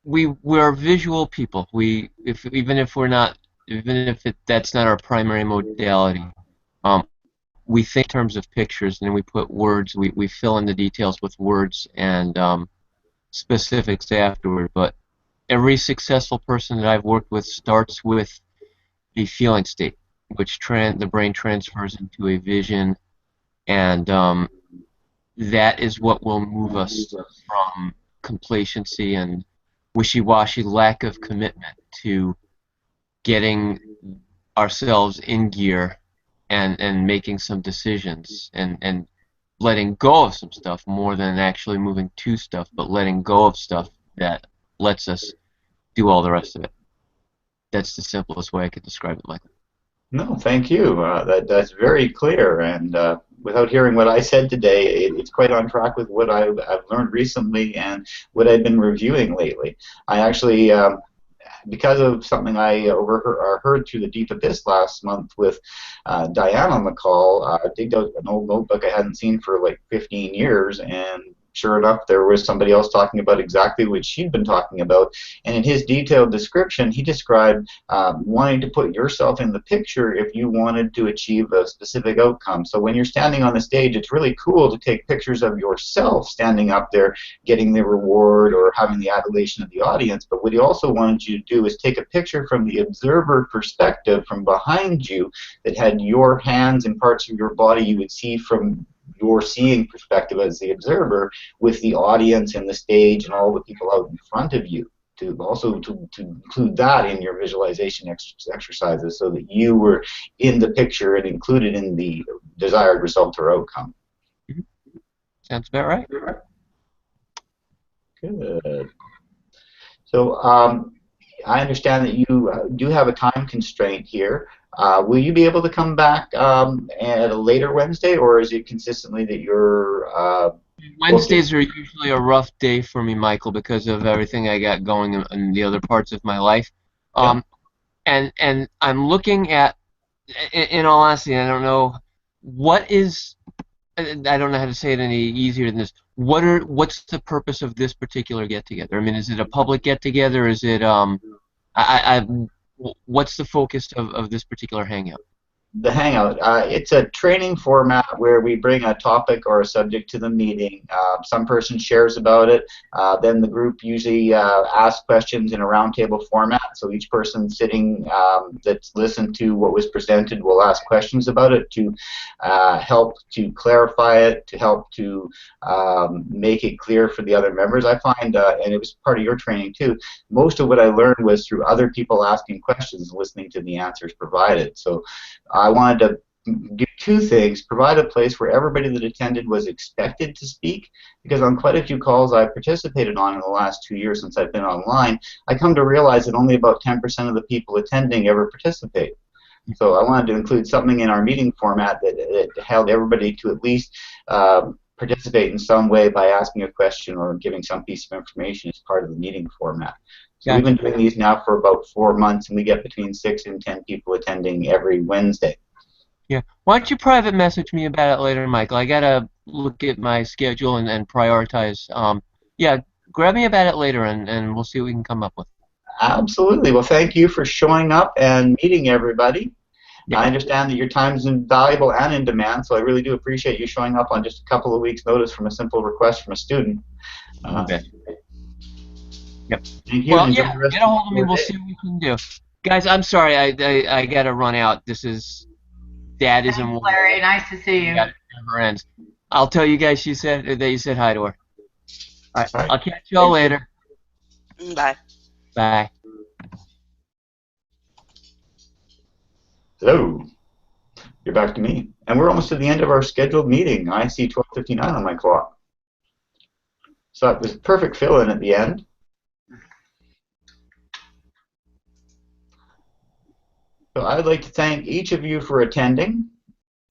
We're visual people. Even if that's not our primary modality, we think in terms of pictures, and then we put words. We fill in the details with words and specifics afterward. But every successful person that I've worked with starts with the feeling state, which the brain transfers into a vision, and that is what will move us from complacency and wishy-washy lack of commitment to getting ourselves in gear and making some decisions and letting go of some stuff more than actually moving to stuff, but letting go of stuff that lets us do all the rest of it. That's the simplest way I could describe it, Michael. No, thank you. That's very clear, and without hearing what I said today, it's quite on track with what I've learned recently and what I've been reviewing lately. I actually, because of something I heard through the Deep Abyss last month with Diane on the call, digged out an old notebook I hadn't seen for like 15 years and sure enough, there was somebody else talking about exactly what she'd been talking about. And in his detailed description, he described wanting to put yourself in the picture if you wanted to achieve a specific outcome. So when you're standing on the stage, it's really cool to take pictures of yourself standing up there getting the reward or having the adulation of the audience. But what he also wanted you to do is take a picture from the observer perspective from behind you that had your hands and parts of your body you would see from your seeing perspective as the observer, with the audience and the stage and all the people out in front of you. To also to include that in your visualization exercises so that you were in the picture and included in the desired result or outcome. Sounds about right. Good. So I understand that you do have a time constraint here. Will you be able to come back at a later Wednesday, or is it consistently that you're Wednesdays are usually a rough day for me, Michael, because of everything I got going in the other parts of my life. And I'm looking at, in all honesty, I don't know what is, I don't know how to say it any easier than this. What's the purpose of this particular get-together? I mean, is it a public get-together? Is it what's the focus of this particular hangout? The Hangout. It's a training format where we bring a topic or a subject to the meeting. Some person shares about it. Then the group usually asks questions in a roundtable format. So each person sitting that's listened to what was presented will ask questions about it to help to clarify it, to help to make it clear for the other members. I find, and it was part of your training too, most of what I learned was through other people asking questions and listening to the answers provided. So I wanted to do two things: provide a place where everybody that attended was expected to speak, because on quite a few calls I've participated on in the last 2 years since I've been online, I come to realize that only about 10% of the people attending ever participate. So I wanted to include something in our meeting format that held everybody to at least participate in some way by asking a question or giving some piece of information as part of the meeting format. So we've been doing these now for about 4 months, and we get between 6 and 10 people attending every Wednesday. Yeah. Why don't you private message me about it later, Michael? I gotta look at my schedule and prioritize. Yeah, grab me about it later, and we'll see what we can come up with. Absolutely. Well, thank you for showing up and meeting everybody. Yeah. I understand that your time is invaluable and in demand, so I really do appreciate you showing up on just a couple of weeks' notice from a simple request from a student. Yep. Thank you. Well, yeah, get a hold of me. We'll see what we can do. Guys, I'm sorry. I got to run out. This is Dad is in Thanks, Larry. Nice to see you. It never ends. I'll tell you guys that you said hi to her. All right. I'll catch y'all later. Bye. Bye. Hello. You're back to me. And we're almost to the end of our scheduled meeting. I see 12:59 on my clock. So it was a perfect fill-in at the end. So I'd like to thank each of you for attending.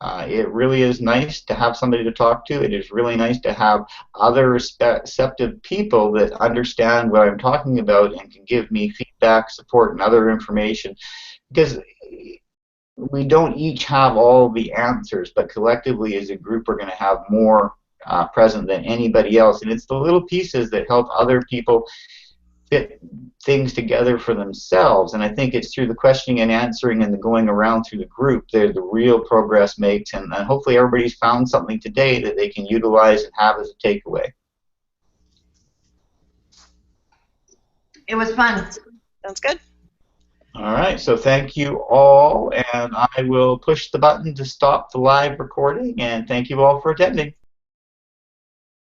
It really is nice to have somebody to talk to. It is really nice to have other receptive people that understand what I'm talking about and can give me feedback, support, and other information. Because we don't each have all the answers, but collectively as a group we're going to have more present than anybody else. And it's the little pieces that help other people fit things together for themselves, and I think it's through the questioning and answering and the going around through the group that the real progress makes, and hopefully everybody's found something today that they can utilize and have as a takeaway. It was fun. Sounds good. All right, so thank you all, and I will push the button to stop the live recording, and thank you all for attending.